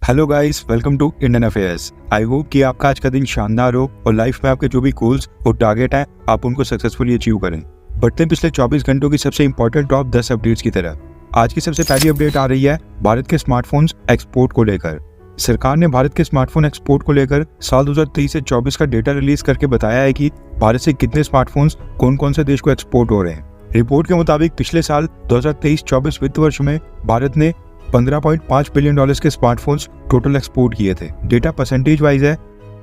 Hello guys, welcome to Indian Affairs. I hope कि आपका आज का दिन शानदार हो और लाइफ में आपके जो भी गोल्स और टारगेट हैं आप उनको सक्सेसफुली अचीव करें। बढ़ते हैं पिछले 24 घंटों की सबसे इंपॉर्टेंट टॉप 10 अपडेट्स की तरह। आज की सबसे पहली अपडेट आ रही है भारत के स्मार्टफोन्स एक्सपोर्ट को लेकर। सरकार ने भारत के स्मार्टफोन एक्सपोर्ट को लेकर साल 2023 से 24 का डेटा रिलीज करके बताया है कि भारत से कितने स्मार्टफोन्स कौन कौन से देश को एक्सपोर्ट हो रहे हैं। रिपोर्ट के मुताबिक पिछले साल 2023-24 वित्त वर्ष में भारत ने $15.5 बिलियन के स्मार्टफोन्स टोटल एक्सपोर्ट किए थे। डेटा परसेंटेज वाइज है,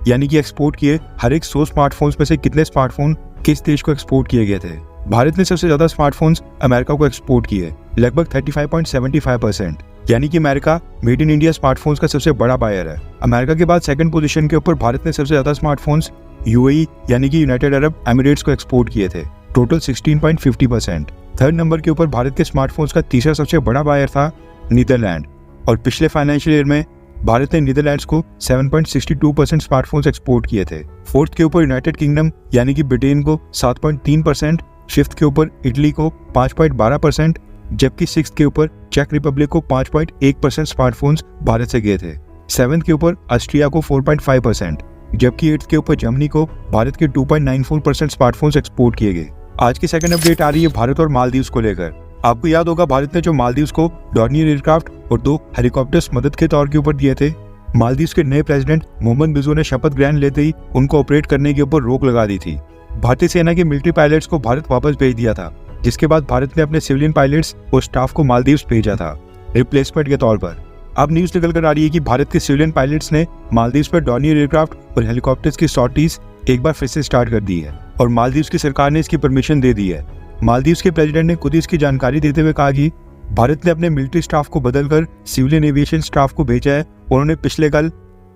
यानी कि एक्सपोर्ट किए हर एक 100 स्मार्टफोन्स में से कितने स्मार्टफोन किस देश को एक्सपोर्ट किए गए थे। भारत ने सबसे ज्यादा स्मार्टफोन्स अमेरिका को एक्सपोर्ट किए, लगभग 35.75%, यानी कि America made in India smartphones का सबसे बड़ा बायर है। अमेरिका के बाद सेकंड पोजीशन के ऊपर भारत ने सबसे ज्यादा स्मार्टफोन्स यूएई यानी कि यूनाइटेड अरब एमिरेट्स को एक्सपोर्ट किए थे, टोटल 16.50%। थर्ड नंबर के ऊपर भारत के स्मार्टफोन्स का तीसरा सबसे बड़ा बायर था नीदरलैंड, और पिछले फाइनेंशियल ईयर में भारत ने नीदरलैंड्स को 7.62% स्मार्टफोन्स एक्सपोर्ट किए थे। फोर्थ के ऊपर यूनाइटेड किंगडम यानी कि ब्रिटेन को 7.3%, फिफ्थ के ऊपर इटली को 5.12%, जबकि सिक्स्थ के ऊपर चेक रिपब्लिक को 5.1% स्मार्टफोन्स भारत से गए थे। सेवेंथ के ऊपर ऑस्ट्रिया को 4.5%, जबकि एट्थ के ऊपर जर्मनी को भारत के 2.94% स्मार्टफोन्स एक्सपोर्ट किए गए। आज की सेकंड अपडेट आ रही है भारत और मालदीव्स को लेकर। आपको याद होगा भारत ने जो मालदीव्स को डॉर्नियर एयरक्राफ्ट और 2 हेलीकॉप्टर्स मदद के तौर के ऊपर दिए थे। मालदीव्स के नए प्रेसिडेंट मोहम्मद बिजो ने शपथ ग्रहण लेते ही उनको ऑपरेट करने के ऊपर रोक लगा दी थी। भारतीय सेना के मिलिट्री पायलट्स को भारत वापस भेज दिया था, जिसके बाद भारत ने अपने सिविलियन पायलट्स और स्टाफ को मालदीव्स भेजा था रिप्लेसमेंट के तौर पर। अब न्यूज निकल कर आ रही है कि भारत के सिविलियन पायलट्स ने मालदीव्स पर डॉर्नियर एयरक्राफ्ट और हेलीकॉप्टर्स की सॉर्टीज एक बार फिर से स्टार्ट कर दी है और मालदीव्स की सरकार ने इसकी परमिशन दे दी है। मालदीव्स के प्रेसिडेंट ने खुद इसकी जानकारी देते हुए कहा कि भारत ने अपने मिलिट्री स्टाफ को बदलकर सिविलियन एविएशन स्टाफ को भेजा है। उन्होंने पिछले कल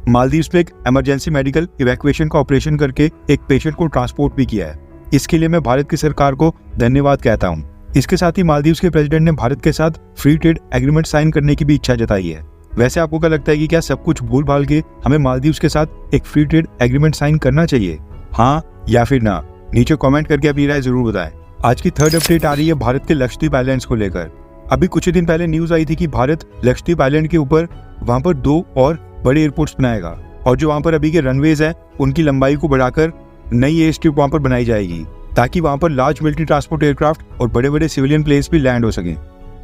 मालदीव्स में एक इमरजेंसी मेडिकल इवैक्यूएशन का ऑपरेशन करके एक पेशेंट को ट्रांसपोर्ट भी किया है। इसके लिए मैं भारत की सरकार को धन्यवाद कहता हूँ। इसके साथ ही मालदीव्स के प्रेसिडेंट ने भारत के साथ फ्री ट्रेड एग्रीमेंट साइन करने की भी इच्छा जताई है। वैसे आपको क्या लगता है कि क्या सब कुछ भूल भाल के हमें मालदीव्स के साथ एक फ्री ट्रेड एग्रीमेंट साइन करना चाहिए, हाँ या फिर ना? नीचे कमेंट करके अपनी राय जरूर बताएं। आज की थर्ड अपडेट आ रही है भारत के लक्षद्वीप आइलैंड्स को लेकर। अभी कुछ ही दिन पहले न्यूज आई थी कि भारत लक्षद्वीप आइलैंड के ऊपर वहां पर 2 और बड़े एयरपोर्ट्स बनाएगा, और जो वहां पर अभी के रनवेज है उनकी लंबाई को बढ़ाकर नई एयर स्ट्रिप वहां पर बनाई जाएगी, ताकि वहां पर लार्ज मिलिट्री ट्रांसपोर्ट एयरक्राफ्ट और बड़े बड़े सिविलियन प्लेन्स भी लैंड हो सके।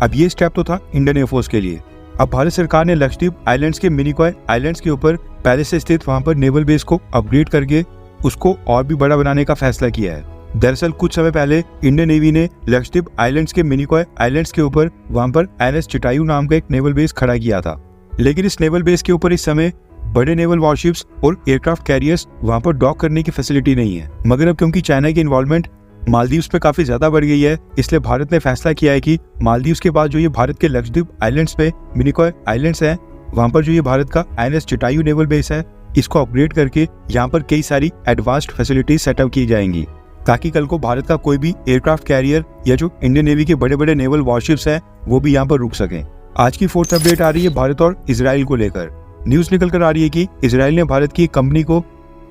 अब ये स्टेप तो था इंडियन एयरफोर्स के लिए। अब भारत सरकार ने लक्षद्वीप आइलैंड्स के मिनिकॉय आइलैंड्स के ऊपर पहले से स्थित वहां पर नेवल बेस को अपग्रेड करके उसको और भी बड़ा बनाने का फैसला किया है। दरअसल कुछ समय पहले इंडियन नेवी ने लक्षद्वीप आइलैंड्स के मिनिकॉय आइलैंड्स के ऊपर वहां पर एनएस चिटायू नाम का एक नेवल बेस खड़ा किया था, लेकिन इस नेवल बेस के ऊपर इस समय बड़े नेवल वॉरशिप्स और एयरक्राफ्ट कैरियर्स वहां पर डॉक करने की फैसिलिटी नहीं है। मगर अब क्योंकि चाइना की इन्वॉल्वमेंट मालदीव्स पे काफी ज्यादा बढ़ गई है, इसलिए भारत ने फैसला किया है कि मालदीव्स के बाद जो ये भारत के लक्षद्वीप आइलैंड्स पे मिनिकॉय आइलैंड्स हैं, वहां पर जो ये भारत का एनएस चिटायू नेवल बेस है, इसको अपग्रेड करके यहाँ पर कई सारी एडवांस्ड फैसिलिटीज सेटअप की जाएंगी, ताकि कल को भारत का कोई भी एयरक्राफ्ट कैरियर या जो इंडियन नेवी के बड़े बड़े नेवल वॉरशिप्स हैं वो भी यहाँ पर रुक सकें। आज की फोर्थ अपडेट आ रही है भारत और इजराइल को लेकर। न्यूज निकल कर आ रही है कि इजराइल ने भारत की एक कंपनी को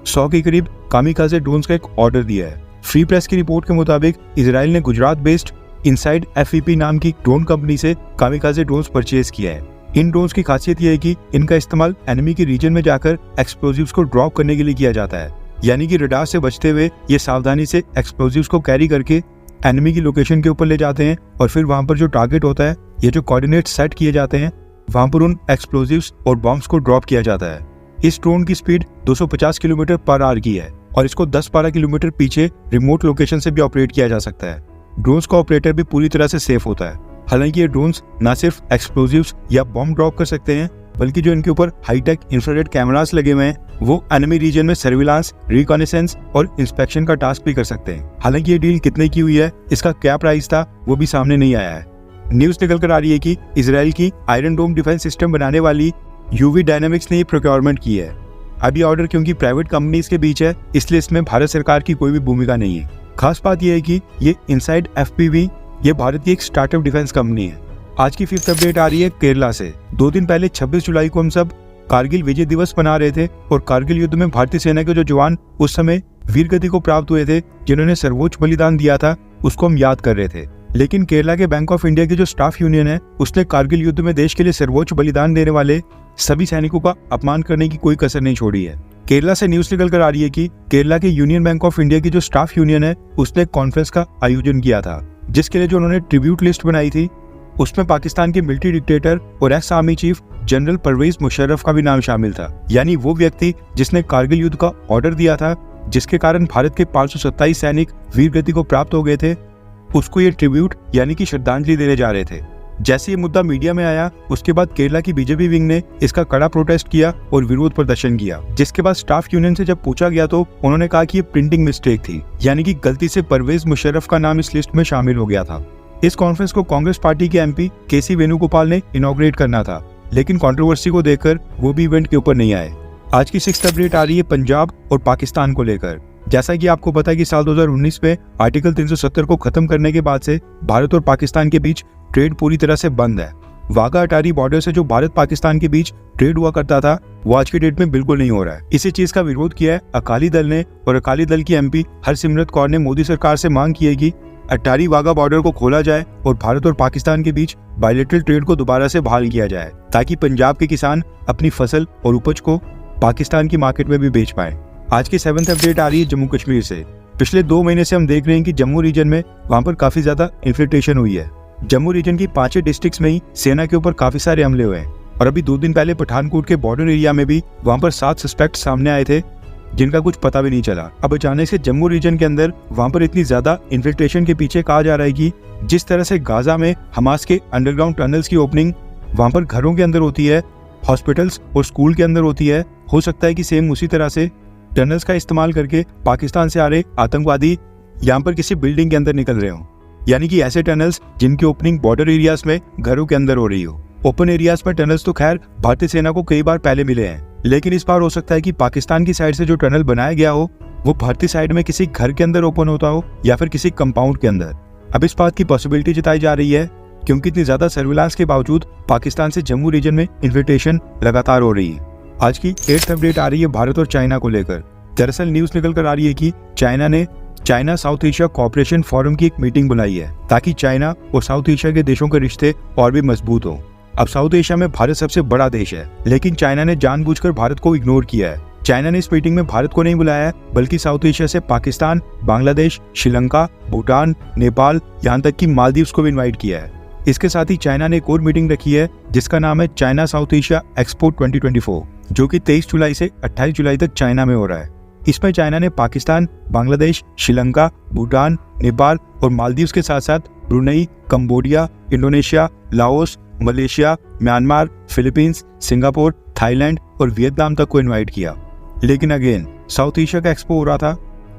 100 के करीब कामिकाजे ड्रोन्स का एक ऑर्डर दिया है। फ्री प्रेस की रिपोर्ट के मुताबिक इजराइल ने गुजरात बेस्ड इनसाइड FEP नाम की ड्रोन कंपनी से कामिकाजे ड्रोन्स परचेज किया है। इन ड्रोन्स की खासियत यह है कि इनका इस्तेमाल एनिमी के रीजन में जाकर एक्सप्लोजिव्स को ड्रॉप करने के लिए किया जाता है, यानी कि रडार से बचते हुए ये सावधानी से एक्सप्लोजिव्स को कैरी करके एनिमी की लोकेशन के ऊपर ले जाते हैं, और फिर वहां पर जो टारगेट होता है, ये जो कोऑर्डिनेट सेट किए जाते हैं, वहां पर उन एक्सप्लोजिव्स और बॉम्ब्स को ड्रॉप किया जाता है। इस ड्रोन की स्पीड 250 किलोमीटर पर आवर की है, और इसको 10-12 किलोमीटर पीछे रिमोट लोकेशन से भी ऑपरेट किया जा सकता है। ड्रोन्स का ऑपरेटर भी पूरी तरह से सेफ होता है। हालांकि ये ड्रोन्स न सिर्फ एक्सप्लोजिव्स या बॉम्ब ड्रॉप कर सकते हैं, बल्कि जो इनके ऊपर हाईटेक इंफ्रारेड कैमरास लगे हुए हैं वो एनिमी रीजन में सर्विलांस, रिकॉनेसेंस और इंस्पेक्शन का टास्क भी कर सकते हैं। हालांकि ये डील कितने की हुई है, इसका क्या प्राइस था, वो भी सामने नहीं आया है। न्यूज निकल कर आ रही है कि इजराइल की आयरन डोम डिफेंस सिस्टम बनाने वाली यूवी डायनामिक्स ने ये प्रोक्योरमेंट की है। अभी ऑर्डर क्योंकि प्राइवेट कंपनीज के बीच है, इसलिए इसमें भारत सरकार की कोई भी भूमिका नहीं है। खास बात यह है कि ये इनसाइड FPV ये भारत की एक स्टार्टअप डिफेंस कंपनी है। आज की फिफ्थ अपडेट आ रही है केरला से। 2 दिन पहले 26 जुलाई को हम सब कारगिल विजय दिवस मना रहे थे, और कारगिल युद्ध में भारतीय सेना के जो जवान उस समय वीर गति को प्राप्त हुए थे, जिन्होंने सर्वोच्च बलिदान दिया था, उसको हम याद कर रहे थे। लेकिन केरला के बैंक ऑफ इंडिया की जो स्टाफ यूनियन है, उसने कारगिल युद्ध में देश के लिए सर्वोच्च बलिदान देने वाले सभी सैनिकों का अपमान करने की कोई कसर नहीं छोड़ी है। केरला से न्यूज निकल कर आ रही है कि केरला के यूनियन बैंक ऑफ इंडिया की जो स्टाफ यूनियन है उसने एक कॉन्फ्रेंस का आयोजन किया था, जिसके लिए जो उन्होंने ट्रिब्यूट लिस्ट बनाई थी उसमें पाकिस्तान के मिलिट्री डिक्टेटर और ex army chief general Parvez Musharraf का भी नाम शामिल था। यानी वो व्यक्ति जिसने कारगिल युद्ध का ऑर्डर दिया था, जिसके कारण भारत के 527 सैनिक वीर गति को प्राप्त हो गए थे, उसको ये ट्रिब्यूट यानी कि श्रद्धांजलि देने जा रहे थे। जैसे ये मुद्दा मीडिया में आया उसके बाद केरला की बीजेपी विंग ने इसका कड़ा प्रोटेस्ट किया और विरोध प्रदर्शन किया, जिसके बाद स्टाफ यूनियन से जब पूछा गया तो उन्होंने कहा कि ये प्रिंटिंग मिस्टेक थी, यानी कि गलती से परवेज मुशर्रफ का नाम इस लिस्ट में शामिल हो गया था। इस कॉन्फ्रेंस को कांग्रेस पार्टी के एमपी केसी वेणुगोपाल ने इनॉग्रेट करना था, लेकिन कंट्रोवर्सी को देखकर वो भी इवेंट के ऊपर नहीं आए। आज की 6th अपडेट आ रही है पंजाब और पाकिस्तान को लेकर। जैसा कि आपको पता है कि साल 2019 में आर्टिकल 370 को खत्म करने के बाद से भारत और पाकिस्तान के बीच ट्रेड पूरी तरह से बंद है। वाघा अटारी बॉर्डर से जो भारत पाकिस्तान के बीच ट्रेड हुआ करता था वो आज की डेट में बिल्कुल नहीं हो रहा है। इसी चीज का विरोध किया है अकाली दल ने, और अकाली दल की एमपी हरसिमरत कौर ने मोदी सरकार से मांग की है कि अटारी वाघा बॉर्डर को खोला जाए और भारत और पाकिस्तान के बीच बायलैटरल ट्रेड को दोबारा से बहाल किया जाए, ताकि पंजाब के किसान अपनी फसल और उपज को पाकिस्तान की मार्केट में भी बेच पाए। आज की 7th अपडेट आ रही है जम्मू कश्मीर से। पिछले 2 महीने से हम देख रहे हैं कि जम्मू रीजन में वहां पर काफी ज्यादा इन्फिल्ट्रेशन हुई है। जम्मू रीजन की 5 डिस्ट्रिक्ट्स में ही सेना के ऊपर काफी सारे हमले हुए हैं, और अभी 2 दिन पहले पठानकोट के बॉर्डर एरिया में भी वहां पर 7 सस्पेक्ट सामने आए थे जिनका कुछ पता भी नहीं चला। अब अचानक से जम्मू रीजन के अंदर वहां पर इतनी ज्यादा इन्फिल्ट्रेशन के पीछे कहा जा रहा है कि जिस तरह से गाजा में हमास के अंडरग्राउंड टनल्स की ओपनिंग वहां पर घरों के अंदर होती है, हॉस्पिटल्स और स्कूल के अंदर होती है, हो सकता है कि सेम उसी तरह से टनल्स का इस्तेमाल करके पाकिस्तान से आ रहे आतंकवादी यहाँ पर किसी बिल्डिंग के अंदर निकल रहे हों, यानी कि ऐसे टनल्स जिनकी ओपनिंग बॉर्डर एरियाज में घरों के अंदर हो रही हो। ओपन एरियाज में टनल्स तो खैर भारतीय सेना को कई बार पहले मिले हैं, लेकिन इस बार हो सकता है कि पाकिस्तान की साइड से जो टनल बनाया गया हो वो भारतीय साइड में किसी घर के अंदर ओपन होता हो या फिर किसी कंपाउंड के अंदर। अब इस बात की पॉसिबिलिटी जताई जा रही है क्योंकि इतनी ज्यादा सर्विलांस के बावजूद पाकिस्तान से जम्मू रीजन में इन्फिल्ट्रेशन लगातार हो रही है। आज की 8th अपडेट आ रही है भारत और चाइना को लेकर। दरअसल न्यूज निकल कर आ रही है कि चाइना ने China south Asia cooperation forum की एक मीटिंग बुलाई है, ताकि चाइना और साउथ एशिया के देशों के रिश्ते और भी मजबूत हो। अब साउथ एशिया में भारत सबसे बड़ा देश है, लेकिन चाइना ने जानबूझकर भारत को इग्नोर किया है। चाइना ने इस मीटिंग में भारत को नहीं बुलाया है, बल्कि साउथ एशिया से पाकिस्तान, बांग्लादेश, श्रीलंका, भूटान, नेपाल, यहाँ तक कि मालदीव्स को भी इन्वाइट किया है। इसके साथ ही चाइना ने एक और मीटिंग रखी है जिसका नाम है चाइना साउथ एशिया एक्सपो 2024, जो कि 23 जुलाई से 28 जुलाई तक चाइना में हो रहा है। इसमें चाइना ने पाकिस्तान, बांग्लादेश, श्रीलंका, भूटान, नेपाल और मालदीव्स के साथ साथ Brunei, Cambodia, Indonesia, Laos, Malaysia, Myanmar, Philippines, Singapore, Thailand और वियतनाम तक को इनवाइट किया। लेकिन अगेन साउथ एशिया का एक्सपो हो रहा था,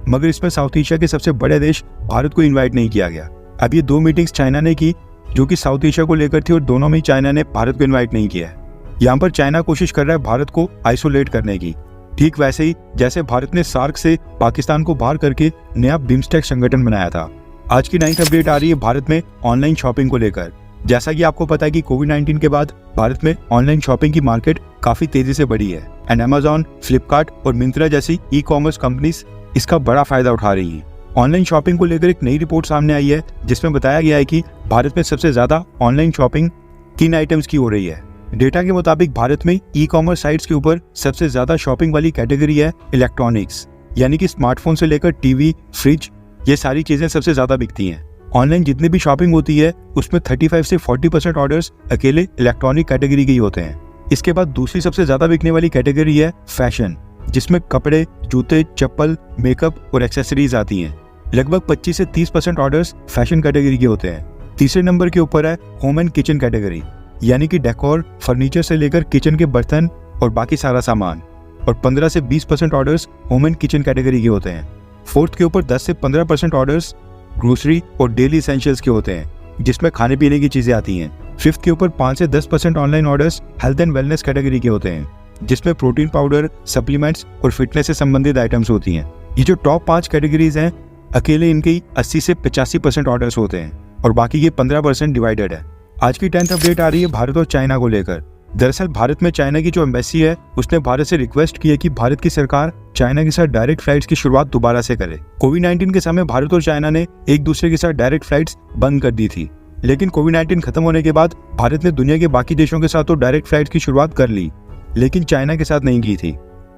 मगर इसमें साउथ एशिया के सबसे बड़े देश भारत को इनवाइट नहीं किया गया। अब ये 2 मीटिंग्स चाइना ने की जो कि साउथ एशिया को लेकर थी, और दोनों में चाइना ने भारत को इन्वाइट नहीं किया है। यहाँ पर चाइना कोशिश कर रहा है भारत को आइसोलेट करने की, ठीक वैसे ही जैसे भारत ने सार्क से पाकिस्तान को बाहर करके नया बिम्स्टेक संगठन बनाया था। आज की 9th अपडेट आ रही है भारत में ऑनलाइन शॉपिंग को लेकर। जैसा कि आपको पता है कि कोविड-19 के बाद भारत में ऑनलाइन शॉपिंग की मार्केट काफी तेजी से बढ़ी है, एंड अमेजॉन, फ्लिपकार्ट और मिंत्रा जैसी ई-कॉमर्स कंपनीज इसका बड़ा फायदा उठा रही है। ऑनलाइन शॉपिंग को लेकर एक नई रिपोर्ट सामने आई है जिसमें बताया गया है कि भारत में सबसे ज्यादा ऑनलाइन शॉपिंग 3 आइटम्स की हो रही है। डेटा के मुताबिक भारत में ई-कॉमर्स साइट्स के ऊपर सबसे ज्यादा शॉपिंग वाली कैटेगरी है इलेक्ट्रॉनिक्स, यानी कि स्मार्टफोन से लेकर टीवी, फ्रिज, ये सारी चीजें सबसे ज्यादा बिकती हैं। ऑनलाइन जितनी भी शॉपिंग होती है उसमें 35 से 40% ऑर्डर्स अकेले इलेक्ट्रॉनिक कैटेगरी के ही होते हैं। इसके बाद दूसरी सबसे ज्यादा बिकने वाली कैटेगरी है फैशन, जिसमें कपड़े, जूते, चप्पल, मेकअप और एक्सेसरीज आती हैं। लगभग 25 से 30% ऑर्डर्स फैशन कैटेगरी के होते हैं। तीसरे नंबर के ऊपर है होम एंड किचन कैटेगरी, यानी कि डेकोर, फर्नीचर से लेकर किचन के बर्तन और बाकी सारा सामान, और 15 से 20% orders home and kitchen category के होते हैं। फोर्थ के ऊपर 10 से 15% ऑर्डर्स ग्रोसरी और डेली एसेंशियल्स के होते हैं, जिसमें खाने पीने की चीजें आती हैं। फिफ्थ के ऊपर 5 से 10% online orders health and wellness category के होते हैं, जिसमें प्रोटीन पाउडर, सप्लीमेंट्स और फिटनेस से संबंधित आइटम्स होती हैं। ये जो टॉप 5 कैटेगरीज हैं, अकेले इनके 80 से 85% ऑर्डर्स होते हैं और बाकी ये 15% डिवाइडेड है। आज की 10th अपडेट आ रही है भारत और चाइना को लेकर। दरअसल भारत में चाइना की जो एम्बेसी है उसने भारत से रिक्वेस्ट की है कि भारत की सरकार चाइना के साथ डायरेक्ट फ्लाइट्स की शुरुआत दोबारा से करे। कोविड-19 के समय भारत और चाइना ने एक दूसरे के साथ डायरेक्ट फ्लाइट्स बंद कर दी थी, लेकिन कोविड-19 खत्म होने के बाद भारत ने दुनिया के बाकी देशों के साथ तो डायरेक्ट फ्लाइट्स की शुरुआत कर ली, लेकिन चाइना के साथ नहीं की थी।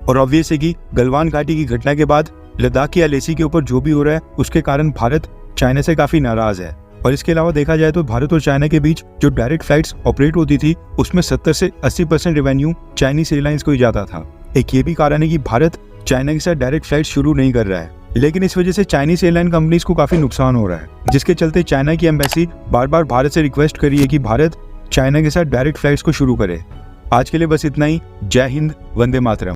और ऑब्वियस है कि गलवान घाटी की घटना के बाद लद्दाख या लेसी के ऊपर जो भी हो रहा है उसके कारण भारत चाइना से काफी नाराज है। और इसके अलावा देखा जाए तो भारत और चाइना के बीच जो डायरेक्ट फ्लाइट्स ऑपरेट होती थी उसमें 70 से 80% रेवेन्यू चाइनीज एयरलाइंस को ही जाता था। एक ये भी कारण है कि भारत चाइना के साथ डायरेक्ट फ्लाइट शुरू नहीं कर रहा है, लेकिन इस वजह से चाइनीज एयरलाइन कंपनीज को काफी नुकसान हो रहा है, जिसके चलते चाइना की एम्बेसी बार बार भारत से रिक्वेस्ट करी है कि भारत चाइना के साथ डायरेक्ट फ्लाइट्स को शुरू करे। आज के लिए बस इतना ही। जय हिंद, वंदे मातरम।